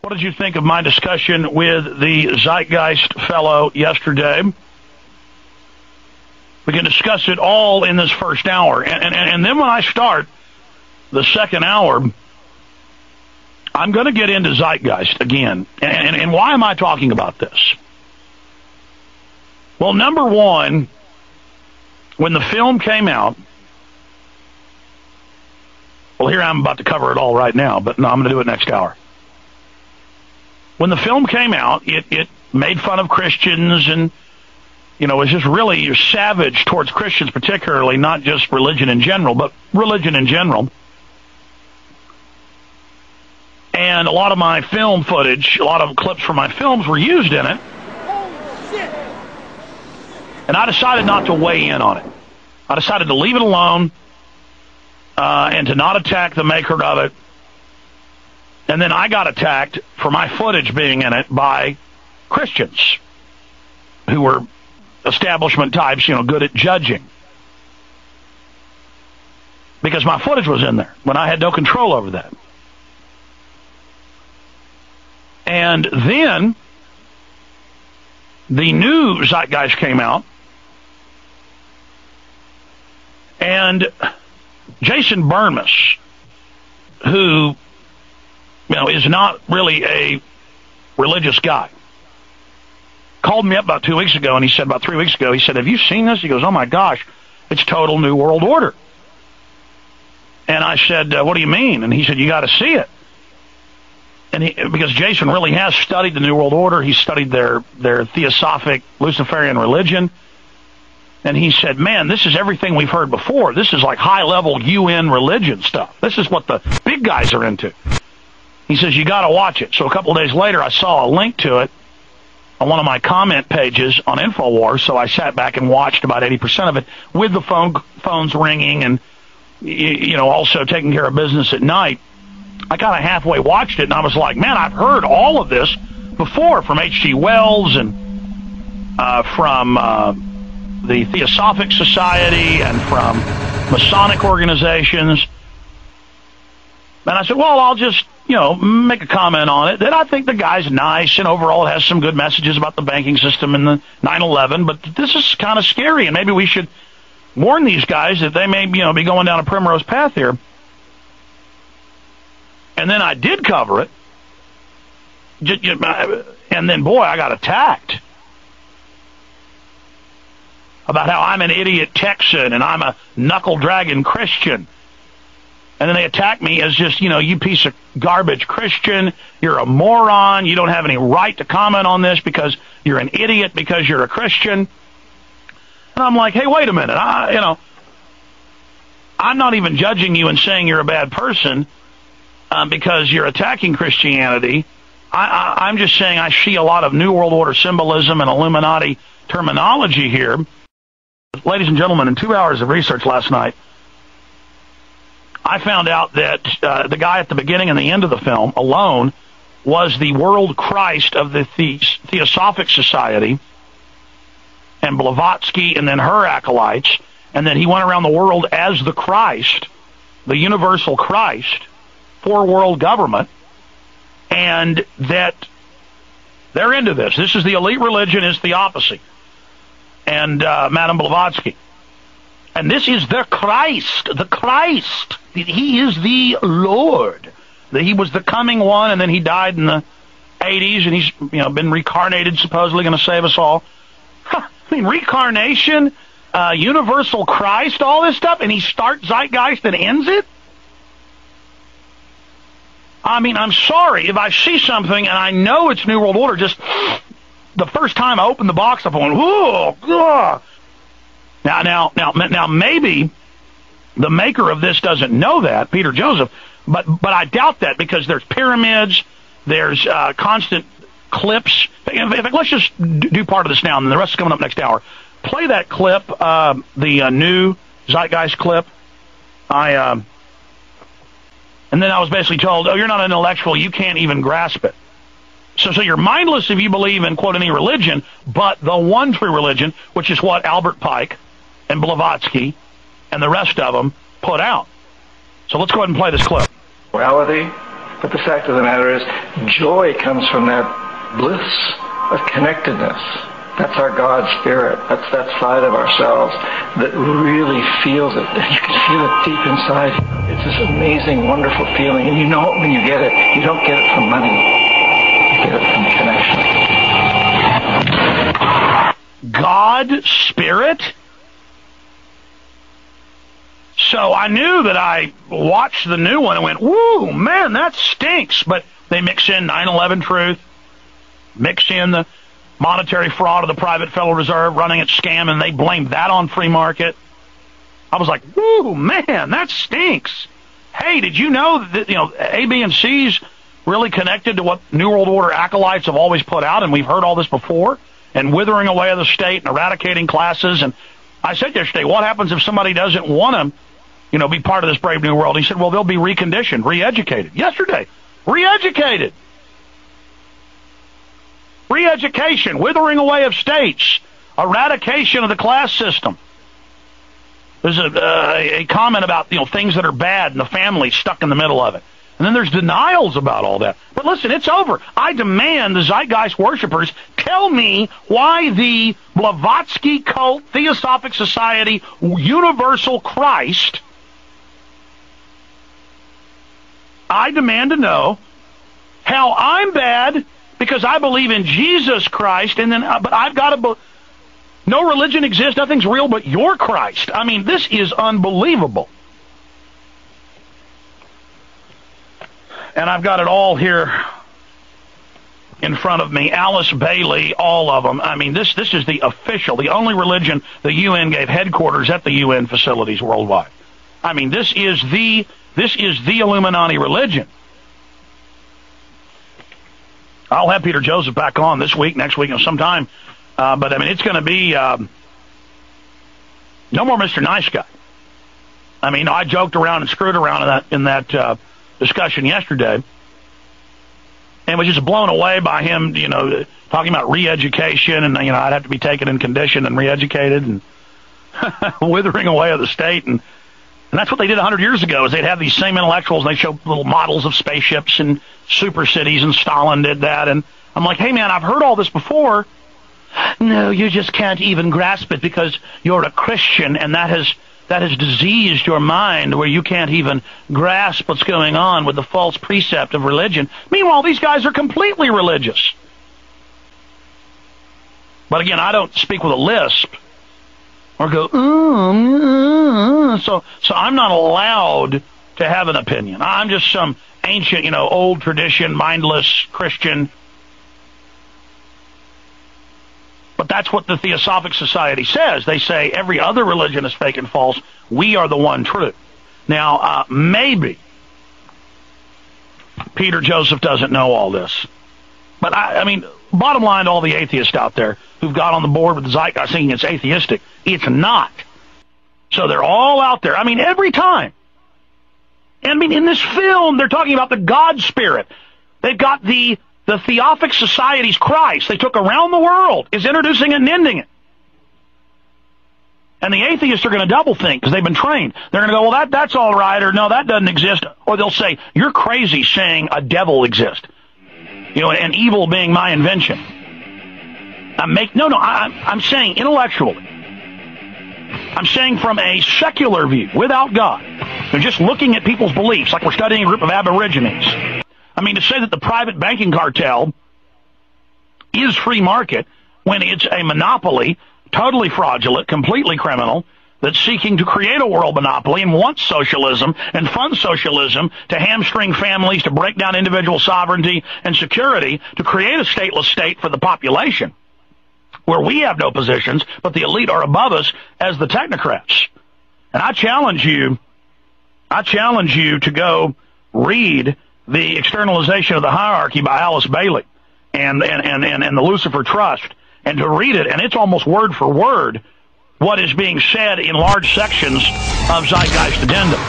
What did you think of my discussion with the Zeitgeist fellow yesterday? We can discuss it all in this first hour. And then when I start the second hour, I'm going to get into Zeitgeist again. And why am I talking about this? Well, number one, when the film came out, well, here I'm about to cover it all right now, but no, I'm going to do it next hour. When the film came out, it made fun of Christians and, you know, was just really savage towards Christians particularly, not just religion in general, but religion in general. And a lot of my film footage, a lot of clips from my films were used in it. And I decided not to weigh in on it. I decided to leave it alone and to not attack the maker of it. And then I got attacked for my footage being in it by Christians who were establishment types, you know, good at judging. Because my footage was in there when I had no control over that. And then the new Zeitgeist came out, and Jason Burnmas, who, you know, is not really a religious guy, called me up about 2 weeks ago, and he said, about 3 weeks ago, he said, have you seen this? He goes, oh my gosh, it's total New World Order. And I said, what do you mean? And he said, you got to see it. And because Jason really has studied the New World Order, he studied their theosophic Luciferian religion, and he said, man, this is everything we've heard before. This is like high-level UN religion stuff. This is what the big guys are into. He says, you got to watch it. So a couple of days later, I saw a link to it on one of my comment pages on InfoWars, so I sat back and watched about 80% of it with the phones ringing and, you know, also taking care of business at night. I kind of halfway watched it, and I was like, man, I've heard all of this before from H.G. Wells and from the Theosophic Society and from Masonic organizations. And I said, well, I'll just, you know, make a comment on it. That I think the guy's nice, and overall it has some good messages about the banking system and the 9/11, but this is kind of scary, and maybe we should warn these guys that they may, you know, be going down a primrose path here. And then I did cover it, and then, boy, I got attacked about how I'm an idiot Texan and I'm a knuckle-dragging Christian. And then they attack me as just, you know, you piece of garbage Christian, you're a moron, you don't have any right to comment on this because you're an idiot because you're a Christian. And I'm like, hey, wait a minute, you know, I'm not even judging you and saying you're a bad person. Because you're attacking Christianity. I'm just saying I see a lot of New World Order symbolism and Illuminati terminology here. Ladies and gentlemen, in 2 hours of research last night, I found out that the guy at the beginning and the end of the film alone was the world Christ of the Theosophic Society, and Blavatsky and then her acolytes, and then he went around the world as the Christ, the universal Christ, for world government, and that they're into this. This is the elite religion, is theopathy. And Madame Blavatsky. And this is the Christ. The Christ. He is the Lord. He was the coming one, and then he died in the 80s, and he's, you know, been reincarnated, supposedly going to save us all. I mean, reincarnation, universal Christ, all this stuff, and he starts Zeitgeist and ends it? I mean, I'm sorry, if I see something and I know it's New World Order, just the first time I open the box up, I went, whoa, ugh. Now, maybe the maker of this doesn't know that, Peter Joseph, but I doubt that, because there's pyramids, there's constant clips. In fact, let's just do part of this now, and then the rest is coming up next hour. Play that clip, the new Zeitgeist clip. And then I was basically told, oh, you're not an intellectual, you can't even grasp it. So you're mindless if you believe in, quote, any religion, but the one true religion, which is what Albert Pike and Blavatsky and the rest of them put out. So let's go ahead and play this clip. Morality, But the fact of the matter is, joy comes from that bliss of connectedness. That's our God spirit. That's that side of ourselves that really feels it. You can feel it deep inside. It's this amazing, wonderful feeling. And you know it when you get it. You don't get it from money. You get it from connection. God spirit? So I knew that I watched the new one and went, woo, man, that stinks. But they mix in 9/11 truth, mix in the monetary fraud of the private Federal Reserve running its scam, and they blamed that on free market. I was like, woo, man, that stinks. Hey, did you know that, A, B, and C's really connected to what New World Order acolytes have always put out, and we've heard all this before, and withering away of the state and eradicating classes. And I said yesterday, what happens if somebody doesn't want to, be part of this brave new world? He said, well, they'll be reconditioned, re-educated. Yesterday, re-educated. Re-education, withering away of states, eradication of the class system. There's a comment about things that are bad and the family stuck in the middle of it. And then there's denials about all that. But listen, it's over. I demand the Zeitgeist worshipers tell me why the Blavatsky cult, Theosophic Society, Universal Christ, I demand to know how I'm bad because I believe in Jesus Christ, and then but I've got to no religion exists, nothing's real but your Christ. I mean, this is unbelievable. And I've got it all here in front of me. Alice Bailey, all of them. I mean, this is the official, the only religion the UN gave headquarters at the UN facilities worldwide. I mean, this is the Illuminati religion. I'll have Peter Joseph back on this week, next week, sometime. But I mean, it's going to be no more Mr. Nice Guy. I mean, I joked around and screwed around in that discussion yesterday, and was just blown away by him, talking about re-education, and I'd have to be taken in condition and re-educated, and withering away of the state, and that's what they did 100 years ago. Is they'd have these same intellectuals, and they show little models of spaceships and super cities, and Stalin did that, and I'm like, hey man, I've heard all this before. No, you just can't even grasp it because you're a Christian, and that has diseased your mind where you can't even grasp what's going on with the false precept of religion. Meanwhile, these guys are completely religious. But again, I don't speak with a lisp or go, so I'm not allowed to have an opinion. I'm just some ancient, old tradition, mindless Christian. But that's what the Theosophic Society says. They say every other religion is fake and false. We are the one true. Now, maybe Peter Joseph doesn't know all this. But, I mean, bottom line to all the atheists out there who've got on the board with the Zeitgeist thinking it's atheistic, it's not. So they're all out there. I mean, every time. I mean, in this film, they're talking about the God spirit. They've got the Theosophic Society's Christ they took around the world is introducing it and ending it. And the atheists are going to double think because they've been trained. They're going to go, well, that's all right, or no, that doesn't exist. Or they'll say, you're crazy saying a devil exists. And evil being my invention. I'm saying intellectually. I'm saying from a secular view, without God. They're just looking at people's beliefs like we're studying a group of aborigines. I mean, to say that the private banking cartel is free market when it's a monopoly, totally fraudulent, completely criminal, that's seeking to create a world monopoly and wants socialism and funds socialism to hamstring families, to break down individual sovereignty and security, to create a stateless state for the population, where we have no positions, but the elite are above us as the technocrats. And I challenge you to go read The Externalization of the Hierarchy by Alice Bailey and the Lucifer Trust, and to read it, and it's almost word for word what is being said in large sections of Zeitgeist Addendum.